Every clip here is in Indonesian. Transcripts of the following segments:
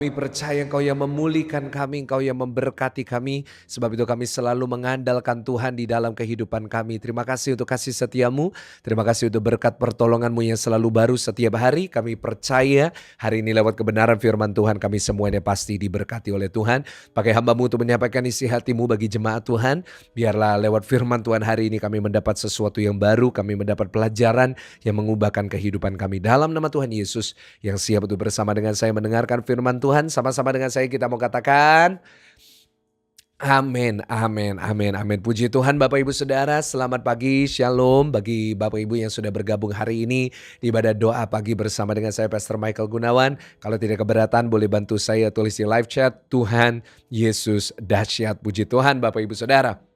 Kami percaya Engkau yang memulihkan kami, Engkau yang memberkati kami. Sebab itu kami selalu mengandalkan Tuhan di dalam kehidupan kami. Terima kasih untuk kasih setiamu. Terima kasih untuk berkat pertolonganmu yang selalu baru setiap hari. Kami percaya hari ini lewat kebenaran firman Tuhan kami semuanya pasti diberkati oleh Tuhan. Pakai hamba-Mu untuk menyampaikan isi hati-Mu bagi jemaat Tuhan. Biarlah lewat firman Tuhan hari ini kami mendapat sesuatu yang baru. Kami mendapat pelajaran yang mengubahkan kehidupan kami. Dalam nama Tuhan Yesus yang siap untuk bersama dengan saya mendengarkan firman Tuhan. Sama-sama dengan saya kita mau katakan amin, amin, amin, amin. Puji Tuhan Bapak Ibu Saudara, selamat pagi, shalom bagi Bapak Ibu yang sudah bergabung hari ini di ibadah doa pagi bersama dengan saya Pastor Michael Gunawan. Kalau tidak keberatan boleh bantu saya tulis di live chat, Tuhan Yesus dahsyat. Puji Tuhan Bapak Ibu Saudara.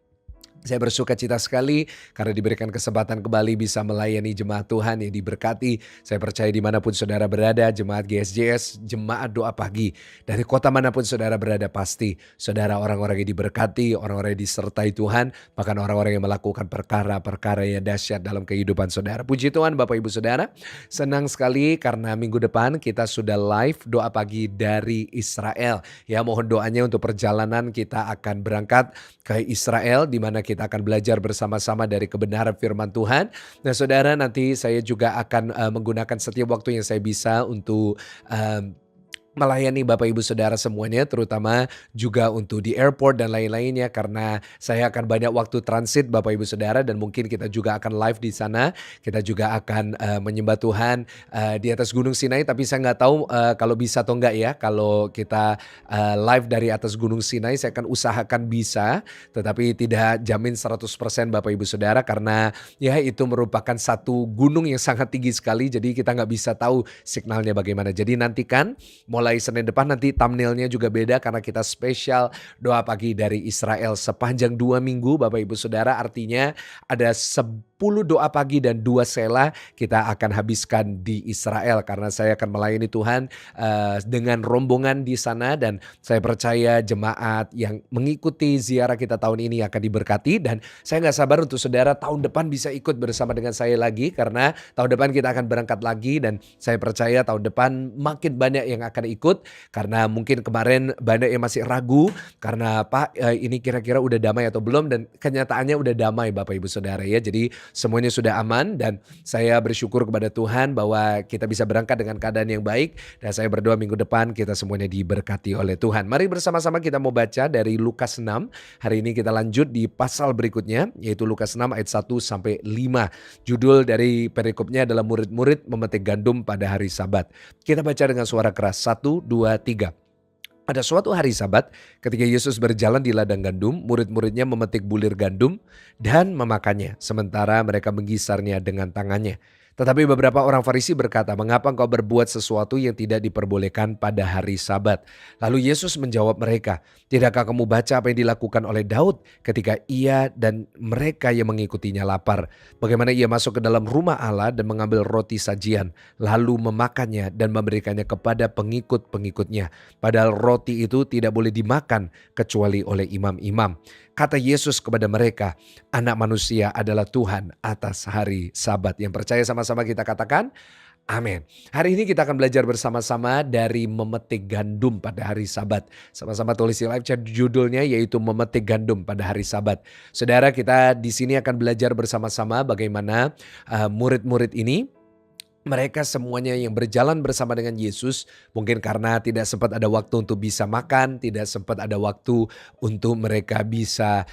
Saya bersuka cita sekali karena diberikan kesempatan kembali bisa melayani jemaat Tuhan yang diberkati. Saya percaya dimanapun saudara berada, jemaat GSJS, jemaat doa pagi. Dari kota manapun saudara berada pasti saudara orang-orang yang diberkati, orang-orang yang disertai Tuhan. Bahkan orang-orang yang melakukan perkara-perkara yang dahsyat dalam kehidupan saudara. Puji Tuhan Bapak Ibu Saudara. Senang sekali karena minggu depan kita sudah live doa pagi dari Israel. Ya, mohon doanya untuk perjalanan kita akan berangkat ke Israel di mana kita akan belajar bersama-sama dari kebenaran firman Tuhan. Nah, saudara, nanti saya juga akan menggunakan setiap waktu yang saya bisa untuk melayani Bapak Ibu Saudara semuanya, terutama juga untuk di airport dan lain-lainnya karena saya akan banyak waktu transit Bapak Ibu Saudara dan mungkin kita juga akan live di sana. Kita juga akan menyembah Tuhan di atas Gunung Sinai, tapi saya nggak tahu kalau bisa atau enggak ya. Kalau kita live dari atas Gunung Sinai, saya akan usahakan bisa, tetapi tidak jamin 100% Bapak Ibu Saudara karena ya itu merupakan satu gunung yang sangat tinggi sekali, jadi kita nggak bisa tahu signalnya bagaimana. Jadi nantikan mulai Senin depan nanti thumbnailnya juga beda karena kita spesial doa pagi dari Israel sepanjang 2 minggu Bapak Ibu Saudara, artinya ada 10 doa pagi dan 2 sela kita akan habiskan di Israel karena saya akan melayani Tuhan dengan rombongan di sana dan saya percaya jemaat yang mengikuti ziarah kita tahun ini akan diberkati dan saya nggak sabar untuk saudara tahun depan bisa ikut bersama dengan saya lagi karena tahun depan kita akan berangkat lagi dan saya percaya tahun depan makin banyak yang akan ikut karena mungkin kemarin banyak yang masih ragu karena Pak ini kira-kira udah damai atau belum dan kenyataannya udah damai Bapak Ibu Saudara ya. Jadi semuanya sudah aman dan saya bersyukur kepada Tuhan bahwa kita bisa berangkat dengan keadaan yang baik dan saya berdoa minggu depan kita semuanya diberkati oleh Tuhan. Mari bersama-sama kita mau baca dari Lukas 6. Hari ini kita lanjut di pasal berikutnya yaitu Lukas 6 ayat 1 sampai 5. Judul dari perikopnya adalah murid-murid memetik gandum pada hari Sabat. Kita baca dengan suara keras. 1, 2, 3. Pada suatu hari Sabat, ketika Yesus berjalan di ladang gandum, murid-muridnya memetik bulir gandum dan memakannya, sementara mereka menggisarnya dengan tangannya. Tetapi beberapa orang Farisi berkata, "Mengapa engkau berbuat sesuatu yang tidak diperbolehkan pada hari Sabat?" Lalu Yesus menjawab mereka, "Tidakkah kamu baca apa yang dilakukan oleh Daud ketika ia dan mereka yang mengikutinya lapar? Bagaimana ia masuk ke dalam rumah Allah dan mengambil roti sajian, lalu memakannya dan memberikannya kepada pengikut-pengikutnya. Padahal roti itu tidak boleh dimakan kecuali oleh imam-imam." Kata Yesus kepada mereka, "Anak manusia adalah Tuhan atas hari Sabat." Yang percaya sama-sama kita katakan, amin. Hari ini kita akan belajar bersama-sama dari memetik gandum pada hari Sabat. Sama-sama tulis di live chat judulnya yaitu memetik gandum pada hari Sabat. Saudara, kita di sini akan belajar bersama-sama bagaimana murid-murid ini mereka semuanya yang berjalan bersama dengan Yesus mungkin karena tidak sempat ada waktu untuk bisa makan, tidak sempat ada waktu untuk mereka bisa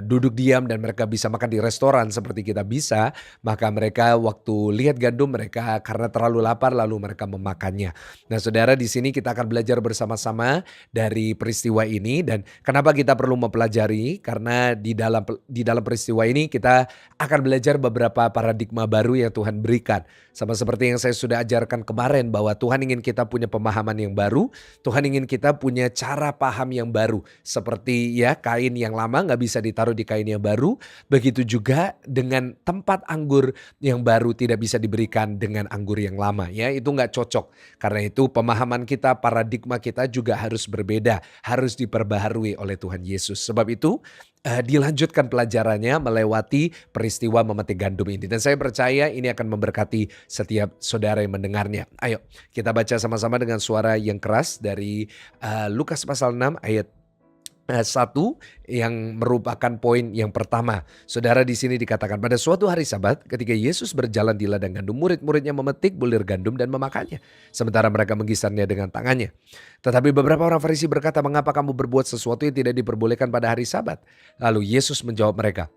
duduk diam dan mereka bisa makan di restoran seperti kita bisa, maka mereka waktu lihat gandum mereka karena terlalu lapar lalu mereka memakannya. Nah, saudara, di sini kita akan belajar bersama-sama dari peristiwa ini dan kenapa kita perlu mempelajari karena di dalam peristiwa ini kita akan belajar beberapa paradigma baru yang Tuhan berikan. Sama seperti yang saya sudah ajarkan kemarin bahwa Tuhan ingin kita punya pemahaman yang baru, Tuhan ingin kita punya cara paham yang baru. Seperti ya kain yang lama nggak bisa ditaruh di kain yang baru, begitu juga dengan tempat anggur yang baru tidak bisa diberikan dengan anggur yang lama ya, itu nggak cocok. Karena itu pemahaman kita, paradigma kita juga harus berbeda, harus diperbaharui oleh Tuhan Yesus. Sebab itu dilanjutkan pelajarannya melewati peristiwa memetik gandum ini. Dan saya percaya ini akan memberkati setiap saudara yang mendengarnya. Ayo kita baca sama-sama dengan suara yang keras dari Lukas pasal 6 ayat 1 yang merupakan poin yang pertama. Saudara, di sini dikatakan pada suatu hari Sabat ketika Yesus berjalan di ladang gandum, murid-muridnya memetik bulir gandum dan memakannya, sementara mereka menggisarnya dengan tangannya. Tetapi beberapa orang Farisi berkata, "Mengapa kamu berbuat sesuatu yang tidak diperbolehkan pada hari Sabat?" Lalu Yesus menjawab mereka,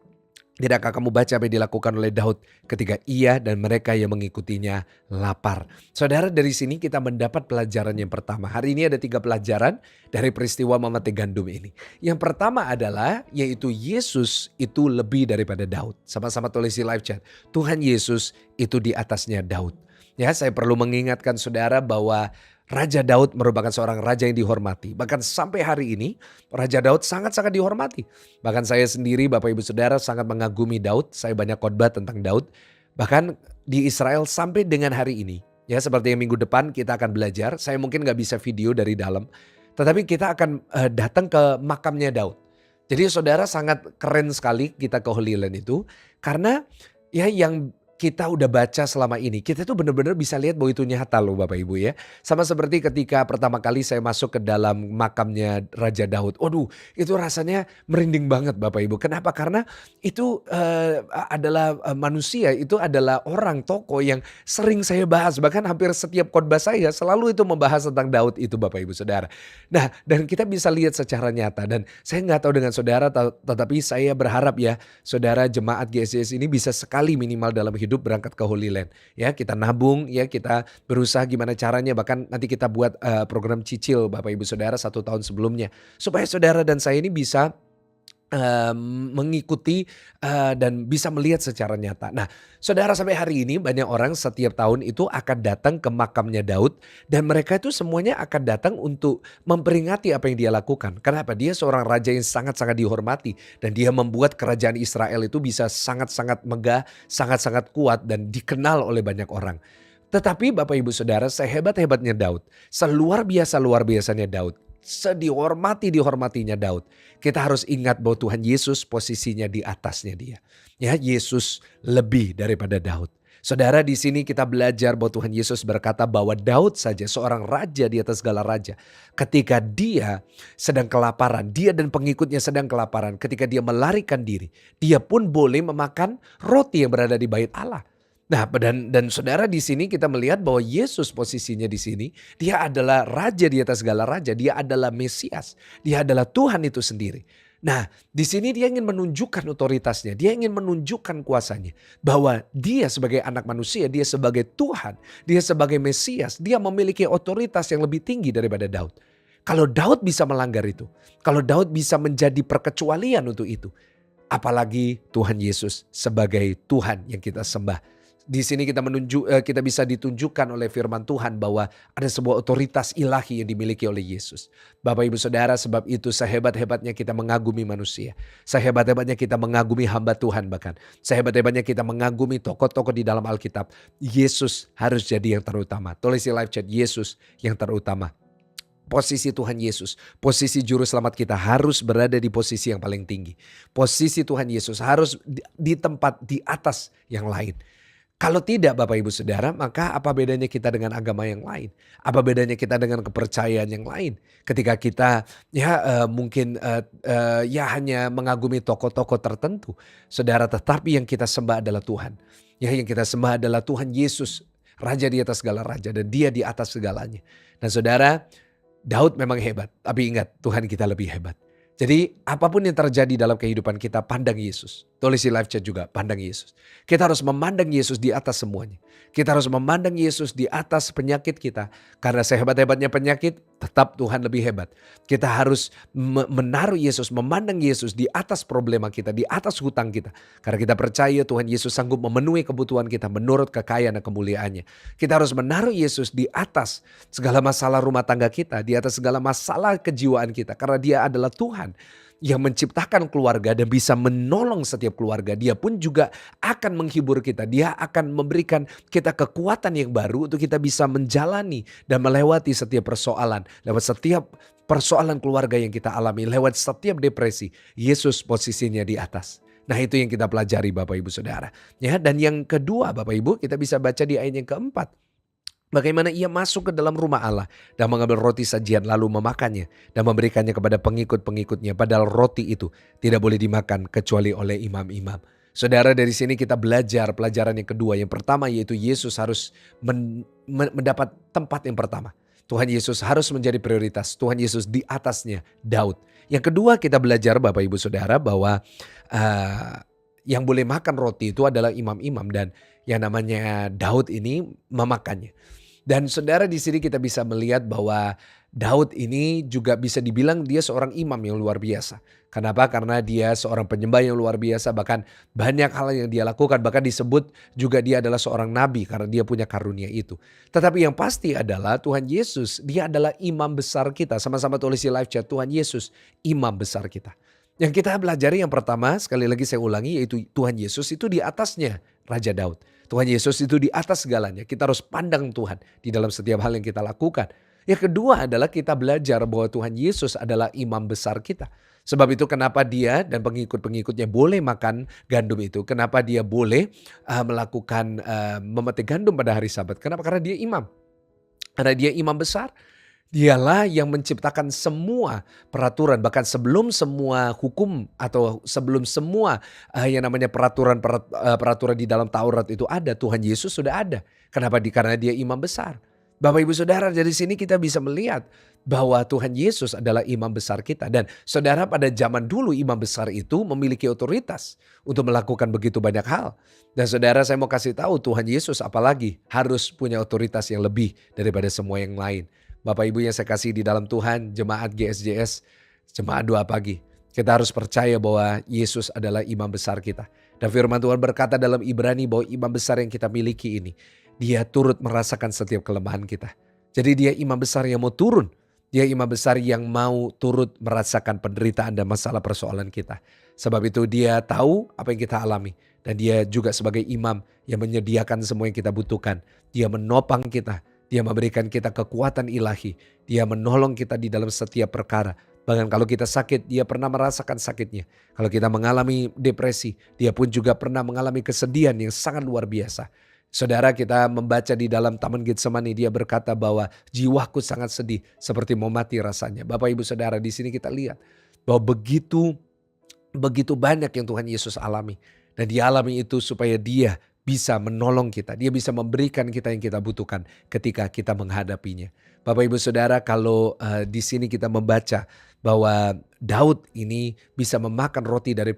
"Tidakkah kamu baca apa yang dilakukan oleh Daud ketika ia dan mereka yang mengikutinya lapar?" Saudara, dari sini kita mendapat pelajaran yang pertama. Hari ini ada 3 pelajaran dari peristiwa memetik gandum ini. Yang pertama adalah yaitu Yesus itu lebih daripada Daud. Sama-sama tulis di live chat. Tuhan Yesus itu di atasnya Daud. Ya, saya perlu mengingatkan saudara bahwa Raja Daud merupakan seorang raja yang dihormati. Bahkan sampai hari ini Raja Daud sangat-sangat dihormati. Bahkan saya sendiri Bapak Ibu Saudara sangat mengagumi Daud. Saya banyak khotbah tentang Daud. Bahkan di Israel sampai dengan hari ini. Ya, seperti yang minggu depan kita akan belajar. Saya mungkin gak bisa video dari dalam. Tetapi kita akan datang ke makamnya Daud. Jadi saudara, sangat keren sekali kita ke Holy Land itu. Karena ya yang kita udah baca selama ini, kita tuh benar-benar bisa lihat bahwa itu nyata loh Bapak Ibu ya. Sama seperti ketika pertama kali saya masuk ke dalam makamnya Raja Daud. Waduh, itu rasanya merinding banget Bapak Ibu. Kenapa? Karena itu adalah manusia, itu adalah orang tokoh yang sering saya bahas. Bahkan hampir setiap khotbah saya selalu itu membahas tentang Daud itu Bapak Ibu Saudara. Nah, dan kita bisa lihat secara nyata. Dan saya nggak tahu dengan saudara, tetapi saya berharap ya saudara jemaat GSCS ini bisa sekali minimal dalam hidup berangkat ke Holy Land. Ya, kita nabung, ya kita berusaha gimana caranya, bahkan nanti kita buat program cicil Bapak Ibu Saudara 1 tahun sebelumnya. Supaya saudara dan saya ini bisa mengikuti dan bisa melihat secara nyata. Nah, saudara, sampai hari ini banyak orang setiap tahun itu akan datang ke makamnya Daud dan mereka itu semuanya akan datang untuk memperingati apa yang dia lakukan. Kenapa? Dia seorang raja yang sangat-sangat dihormati dan dia membuat kerajaan Israel itu bisa sangat-sangat megah, sangat-sangat kuat dan dikenal oleh banyak orang. Tetapi Bapak Ibu Saudara, sehebat-hebatnya Daud, seluar biasanya Daud, sedihormatinya Daud, kita harus ingat bahwa Tuhan Yesus posisinya di atasnya dia. Ya, Yesus lebih daripada Daud. Saudara, di sini kita belajar bahwa Tuhan Yesus berkata bahwa Daud saja seorang raja di atas segala raja. Ketika dia sedang kelaparan, dia dan pengikutnya sedang kelaparan, ketika dia melarikan diri, dia pun boleh memakan roti yang berada di bait Allah. Nah, dan saudara, di sini kita melihat bahwa Yesus posisinya di sini, dia adalah raja di atas segala raja, dia adalah Mesias, dia adalah Tuhan itu sendiri. Nah, di sini dia ingin menunjukkan otoritasnya, dia ingin menunjukkan kuasanya, bahwa dia sebagai anak manusia, dia sebagai Tuhan, dia sebagai Mesias, dia memiliki otoritas yang lebih tinggi daripada Daud. Kalau Daud bisa melanggar itu, kalau Daud bisa menjadi perkecualian untuk itu, apalagi Tuhan Yesus sebagai Tuhan yang kita sembah. Di sini kita bisa ditunjukkan oleh firman Tuhan bahwa ada sebuah otoritas ilahi yang dimiliki oleh Yesus. Bapak Ibu Saudara, sebab itu sehebat-hebatnya kita mengagumi manusia. Sehebat-hebatnya kita mengagumi hamba Tuhan bahkan. Sehebat-hebatnya kita mengagumi tokoh-tokoh di dalam Alkitab. Yesus harus jadi yang terutama. Tulis di live chat, Yesus yang terutama. Posisi Tuhan Yesus, posisi juru selamat kita harus berada di posisi yang paling tinggi. Posisi Tuhan Yesus harus di tempat di atas yang lain. Kalau tidak Bapak Ibu Saudara, maka apa bedanya kita dengan agama yang lain? Apa bedanya kita dengan kepercayaan yang lain? Ketika kita mungkin hanya mengagumi tokoh-tokoh tertentu. Saudara, tetapi yang kita sembah adalah Tuhan. Ya, yang kita sembah adalah Tuhan Yesus, Raja di atas segala raja dan dia di atas segalanya. Dan saudara, Daud memang hebat, tapi ingat Tuhan kita lebih hebat. Jadi apapun yang terjadi dalam kehidupan kita, pandang Yesus. Tulis di live chat juga, pandang Yesus. Kita harus memandang Yesus di atas semuanya. Kita harus memandang Yesus di atas penyakit kita. Karena sehebat-hebatnya penyakit, tetap Tuhan lebih hebat. Kita harus menaruh Yesus, memandang Yesus di atas problema kita, di atas hutang kita. Karena kita percaya Tuhan Yesus sanggup memenuhi kebutuhan kita menurut kekayaan dan kemuliaannya. Kita harus menaruh Yesus di atas segala masalah rumah tangga kita, di atas segala masalah kejiwaan kita. Karena dia adalah Tuhan yang menciptakan keluarga dan bisa menolong setiap keluarga. Dia pun juga akan menghibur kita. Dia akan memberikan kita kekuatan yang baru untuk kita bisa menjalani dan melewati setiap persoalan. Lewat setiap persoalan keluarga yang kita alami, lewat setiap depresi, Yesus posisinya di atas. Nah, itu yang kita pelajari Bapak Ibu Saudara. Ya, dan yang kedua Bapak Ibu, kita bisa baca di ayat yang keempat. Bagaimana ia masuk ke dalam rumah Allah dan mengambil roti sajian lalu memakannya dan memberikannya kepada pengikut-pengikutnya. Padahal roti itu tidak boleh dimakan kecuali oleh imam-imam. Saudara, dari sini kita belajar pelajaran yang kedua. Yang pertama yaitu Yesus harus mendapat tempat yang pertama. Tuhan Yesus harus menjadi prioritas. Tuhan Yesus di atasnya Daud. Yang kedua kita belajar Bapak Ibu Saudara bahwa yang boleh makan roti itu adalah imam-imam dan yang namanya Daud ini memakannya. Dan saudara di sini kita bisa melihat bahwa Daud ini juga bisa dibilang dia seorang imam yang luar biasa. Kenapa? Karena dia seorang penyembah yang luar biasa, bahkan banyak hal yang dia lakukan, bahkan disebut juga dia adalah seorang nabi karena dia punya karunia itu. Tetapi yang pasti adalah Tuhan Yesus, dia adalah imam besar kita. Sama-sama tulis di live chat, Tuhan Yesus imam besar kita. Yang kita pelajari yang pertama, sekali lagi saya ulangi, yaitu Tuhan Yesus itu di atasnya Raja Daud. Tuhan Yesus itu di atas segalanya. Kita harus pandang Tuhan di dalam setiap hal yang kita lakukan. Yang kedua adalah kita belajar bahwa Tuhan Yesus adalah imam besar kita. Sebab itu kenapa dia dan pengikut-pengikutnya boleh makan gandum itu. Kenapa dia boleh melakukan memetik gandum pada hari Sabat. Kenapa? Karena dia imam. Karena dia imam besar. Dialah yang menciptakan semua peraturan, bahkan sebelum semua hukum atau sebelum semua yang namanya peraturan di dalam Taurat itu ada, Tuhan Yesus sudah ada. Kenapa? Karena dia imam besar. Bapak Ibu Saudara, dari sini kita bisa melihat bahwa Tuhan Yesus adalah imam besar kita. Dan saudara, pada zaman dulu imam besar itu memiliki otoritas untuk melakukan begitu banyak hal. Dan saudara, saya mau kasih tahu Tuhan Yesus apalagi harus punya otoritas yang lebih daripada semua yang lain. Bapak Ibu yang saya kasih di dalam Tuhan, jemaat GSJS, jemaat doa pagi. Kita harus percaya bahwa Yesus adalah imam besar kita. Dan firman Tuhan berkata dalam Ibrani bahwa imam besar yang kita miliki ini, dia turut merasakan setiap kelemahan kita. Jadi dia imam besar yang mau turun. Dia imam besar yang mau turut merasakan penderitaan dan masalah persoalan kita. Sebab itu dia tahu apa yang kita alami. Dan dia juga sebagai imam yang menyediakan semua yang kita butuhkan. Dia menopang kita. Dia memberikan kita kekuatan ilahi. Dia menolong kita di dalam setiap perkara. Bahkan kalau kita sakit, dia pernah merasakan sakitnya. Kalau kita mengalami depresi, dia pun juga pernah mengalami kesedihan yang sangat luar biasa. Saudara, kita membaca di dalam Taman Getsemani, dia berkata bahwa jiwaku sangat sedih seperti mau mati rasanya. Bapak Ibu Saudara, di sini kita lihat bahwa begitu banyak yang Tuhan Yesus alami. Dan dia alami itu supaya dia bisa menolong kita. Dia bisa memberikan kita yang kita butuhkan ketika kita menghadapinya. Bapak Ibu Saudara, kalau di sini kita membaca bahwa Daud ini bisa memakan roti dari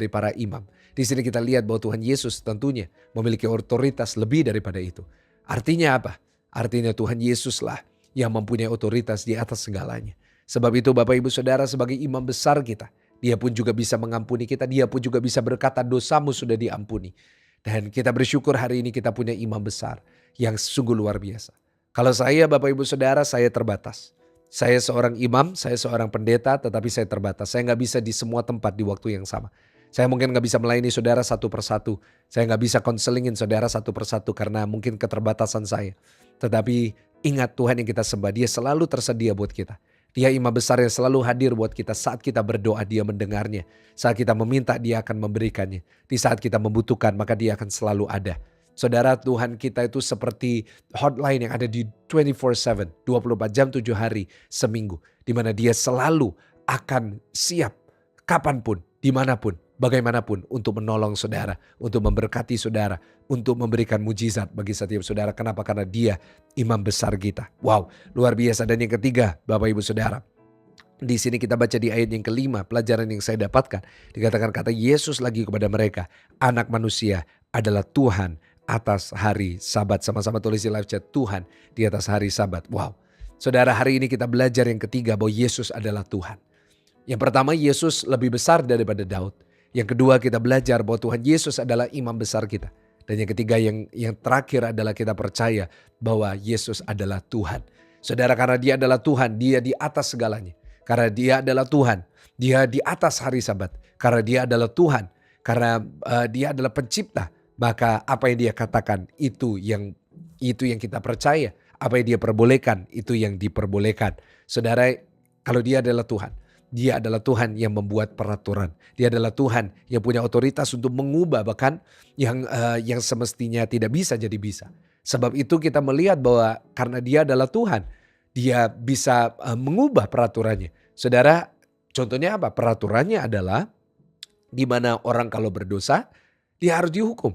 para imam. Di sini kita lihat bahwa Tuhan Yesus tentunya memiliki otoritas lebih daripada itu. Artinya apa? Artinya Tuhan Yesuslah yang mempunyai otoritas di atas segalanya. Sebab itu Bapak Ibu Saudara, sebagai imam besar kita, dia pun juga bisa mengampuni kita. Dia pun juga bisa berkata dosamu sudah diampuni. Dan kita bersyukur hari ini kita punya imam besar yang sungguh luar biasa. Kalau saya Bapak Ibu Saudara, saya terbatas. Saya seorang imam, saya seorang pendeta, tetapi saya terbatas. Saya gak bisa di semua tempat di waktu yang sama. Saya mungkin gak bisa melayani saudara satu persatu. Saya gak bisa konselingin saudara satu persatu karena mungkin keterbatasan saya. Tetapi ingat Tuhan yang kita sembah, dia selalu tersedia buat kita. Dia imam besar yang selalu hadir buat kita. Saat kita berdoa, dia mendengarnya. Saat kita meminta, dia akan memberikannya. Di saat kita membutuhkan, maka dia akan selalu ada. Saudara, Tuhan kita itu seperti hotline yang ada di 24/7, 24 jam 7 hari seminggu. Di mana dia selalu akan siap kapanpun, dimanapun, bagaimanapun untuk menolong saudara, untuk memberkati saudara, untuk memberikan mujizat bagi setiap saudara. Kenapa? Karena dia imam besar kita. Wow, luar biasa. Dan yang ketiga, Bapak Ibu Saudara, di sini kita baca di ayat yang kelima, pelajaran yang saya dapatkan. Dikatakan kata Yesus lagi kepada mereka, anak manusia adalah Tuhan atas hari Sabat. Sama-sama tulis di live chat, Tuhan di atas hari Sabat. Wow. Saudara, hari ini kita belajar yang ketiga bahwa Yesus adalah Tuhan. Yang pertama, Yesus lebih besar daripada Daud. Yang kedua, kita belajar bahwa Tuhan Yesus adalah imam besar kita. Dan yang ketiga, yang terakhir adalah kita percaya bahwa Yesus adalah Tuhan. Saudara, karena dia adalah Tuhan, dia di atas segalanya. Karena dia adalah Tuhan, dia di atas hari Sabat. Karena dia adalah Tuhan, karena dia adalah pencipta. Maka apa yang dia katakan itu yang kita percaya. Apa yang dia perbolehkan itu yang diperbolehkan. Saudara, Kalau dia adalah Tuhan, dia adalah Tuhan yang membuat peraturan. Dia adalah Tuhan yang punya otoritas untuk mengubah bahkan yang semestinya tidak bisa jadi bisa. Sebab itu kita melihat bahwa karena dia adalah Tuhan, dia bisa mengubah peraturannya. Saudara, contohnya apa? Peraturannya adalah di mana orang kalau berdosa, dia harus dihukum.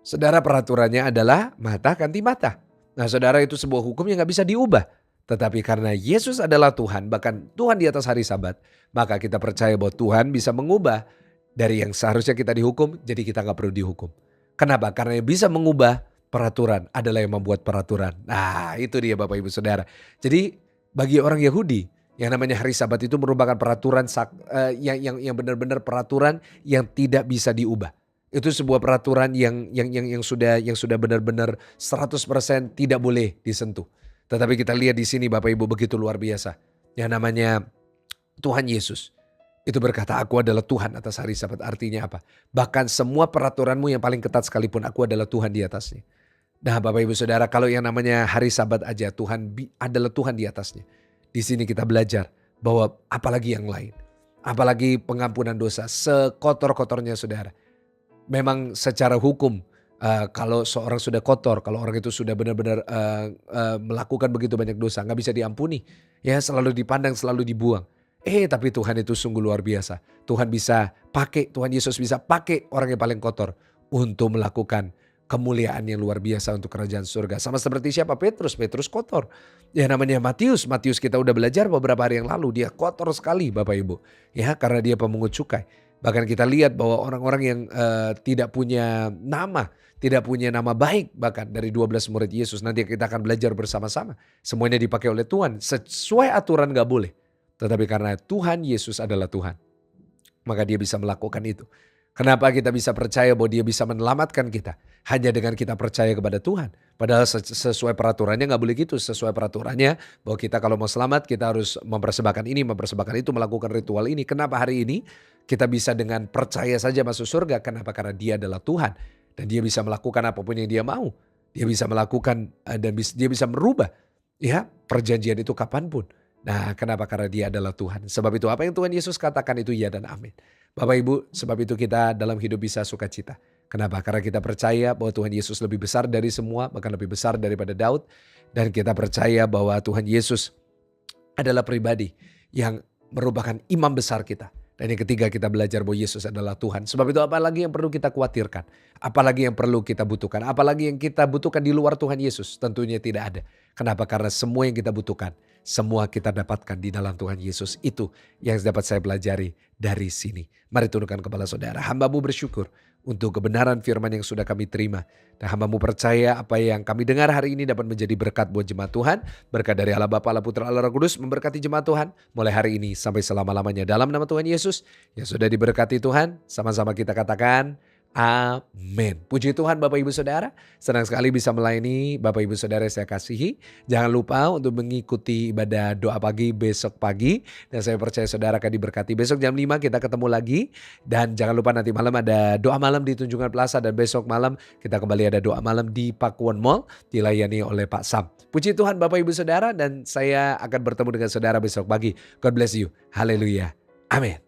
Saudara, peraturannya adalah mata ganti mata. Nah saudara, itu sebuah hukum yang gak bisa diubah. Tetapi karena Yesus adalah Tuhan, bahkan Tuhan di atas hari Sabat, maka kita percaya bahwa Tuhan bisa mengubah dari yang seharusnya kita dihukum, jadi kita gak perlu dihukum. Kenapa? Karena yang bisa mengubah peraturan adalah yang membuat peraturan. Nah itu dia Bapak Ibu Saudara. Jadi bagi orang Yahudi, yang namanya hari Sabat itu merupakan peraturan yang benar-benar peraturan yang tidak bisa diubah. Itu sebuah peraturan yang sudah benar-benar 100% tidak boleh disentuh. Tetapi kita lihat di sini Bapak Ibu begitu luar biasa. Yang namanya Tuhan Yesus itu berkata, aku adalah Tuhan atas hari Sabat. Artinya apa? Bahkan semua peraturanmu yang paling ketat sekalipun, aku adalah Tuhan di atasnya. Nah Bapak Ibu Saudara, kalau yang namanya hari Sabat aja Tuhan adalah Tuhan di atasnya. Di sini kita belajar bahwa apalagi yang lain. Apalagi pengampunan dosa sekotor-kotornya saudara. Memang secara hukum kalau seorang sudah kotor, kalau orang itu sudah benar-benar melakukan begitu banyak dosa, nggak bisa diampuni. Ya selalu dipandang, selalu dibuang. Tapi Tuhan itu sungguh luar biasa. Tuhan Yesus bisa pakai orang yang paling kotor untuk melakukan kemuliaan yang luar biasa untuk kerajaan surga. Sama seperti siapa? Petrus kotor. Ya namanya Matius kita udah belajar beberapa hari yang lalu. Dia kotor sekali Bapak Ibu. Ya karena dia pemungut cukai. Bahkan kita lihat bahwa orang-orang yang tidak punya nama. Tidak punya nama baik bahkan dari 12 murid Yesus. Nanti kita akan belajar bersama-sama. Semuanya dipakai oleh Tuhan. Sesuai aturan gak boleh. Tetapi karena Tuhan Yesus adalah Tuhan. Maka dia bisa melakukan itu. Kenapa kita bisa percaya bahwa dia bisa menyelamatkan kita? Hanya dengan kita percaya kepada Tuhan. Padahal sesuai peraturannya gak boleh gitu. Sesuai peraturannya bahwa kita kalau mau selamat kita harus mempersembahkan ini, mempersembahkan itu, melakukan ritual ini. Kenapa hari ini kita bisa dengan percaya saja masuk surga? Kenapa? Karena dia adalah Tuhan. Dan dia bisa melakukan apapun yang dia mau. Dia bisa melakukan dan dia bisa merubah ya perjanjian itu kapanpun. Nah kenapa? Karena dia adalah Tuhan. Sebab itu apa yang Tuhan Yesus katakan itu ya dan amin. Bapak Ibu, sebab itu kita dalam hidup bisa sukacita. Kenapa? Karena kita percaya bahwa Tuhan Yesus lebih besar dari semua, bahkan lebih besar daripada Daud. Dan kita percaya bahwa Tuhan Yesus adalah pribadi yang merupakan imam besar kita. Dan yang ketiga kita belajar bahwa Yesus adalah Tuhan. Sebab itu apalagi yang perlu kita khawatirkan? Apalagi yang perlu kita butuhkan? Apalagi yang kita butuhkan di luar Tuhan Yesus? Tentunya tidak ada. Kenapa? Karena semua yang kita butuhkan, semua kita dapatkan di dalam Tuhan Yesus. Itu yang dapat saya pelajari dari sini. Mari tundukkan kepala saudara. Hamba-Mu bersyukur untuk kebenaran firman yang sudah kami terima. Dan hamba-Mu percaya apa yang kami dengar hari ini dapat menjadi berkat buat jemaat Tuhan. Berkat dari Allah Bapa, Allah Putra, Allah Roh Kudus memberkati jemaat Tuhan. Mulai hari ini sampai selama-lamanya dalam nama Tuhan Yesus. Yang sudah diberkati Tuhan, sama-sama kita katakan amin. Puji Tuhan Bapak Ibu Saudara. Senang sekali bisa melayani Bapak Ibu Saudara yang saya kasihi. Jangan lupa untuk mengikuti ibadah doa pagi besok pagi. Dan saya percaya saudara akan diberkati. Besok jam 5 kita ketemu lagi. Dan jangan lupa nanti malam ada doa malam di Tunjungan Plaza. Dan besok malam kita kembali ada doa malam di Pakuwon Mall. Dilayani oleh Pak Sam. Puji Tuhan Bapak Ibu Saudara. Dan saya akan bertemu dengan saudara besok pagi. God bless you. Haleluya. Amin.